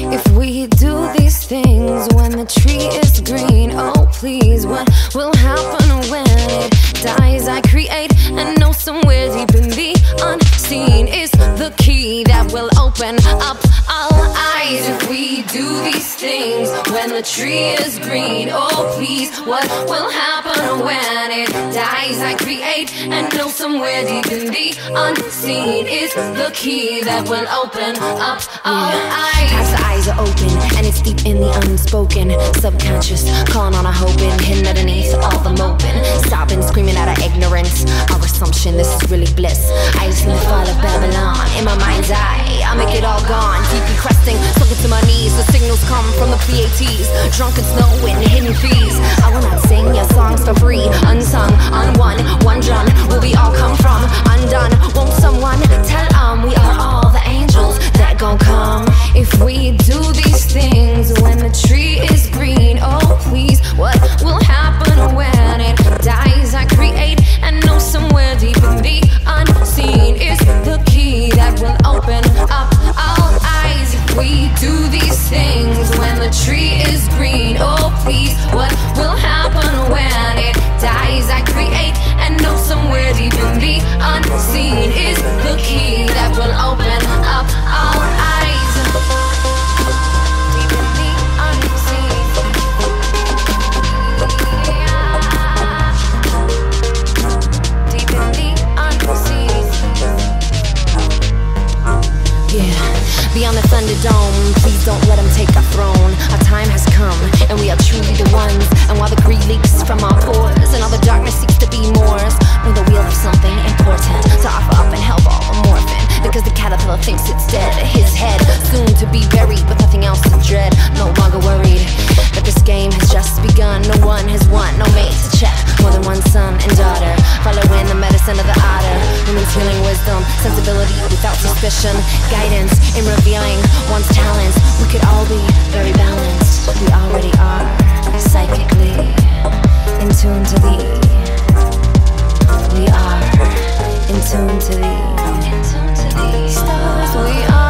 If we do these things when the tree is green, oh please, what will happen when it dies? I create and know somewhere deep in the unseen is the key that will open up our eyes. If we do these things when the tree is green, oh please, what will happen when it dies? I create and know somewhere deep in the unseen is the key that will open up our eyes. As the eyes are open and it's deep in the unspoken, subconscious calling on our hoping, hidden underneath all the moping, sobbing, screaming out of ignorance. Our assumption this is really bliss. I see the fall of Babylon in my mind's eye. I make it all gone, deep requesting, sunken to my knees. The signals come from the Pleiades, drunken snow and hidden trees. I will not sing your songs for free, unsung, unwon, one drum. Where we all come from, undone. Won't someone tell we are all the angels that gon' come? If we do these things when the tree is green, oh please, what will happen when it dies? I create and know somewhere deep in the unseen is the key that will open up our eyes. If we do these things when the tree is green, oh please, what will happen when it dies? I create and know somewhere deep in the unseen is the key that will open up our eyes. Deep in the unseen, deep in the unseen. Yeah, beyond the Thunderdome, please don't let them take our throne. Our time has come, and we are truly the ones. And while the greed leaks from our pores, and all the darkness seeks to be Moors, know that we have something important to offer up and help all morphin'. Because the caterpillar thinks it's dead, his head soon to be buried with nothing else to dread. No longer worried that this game has just begun. No one has won, no mate to check. More than one son and daughter, following the medicine of the otter. Women's healing wisdom, sensibility without suspicion, guidance in revealing one's talents. We could all be very balanced. We already are, psychically in tune to thee. We are in tune to thee. Stars, we are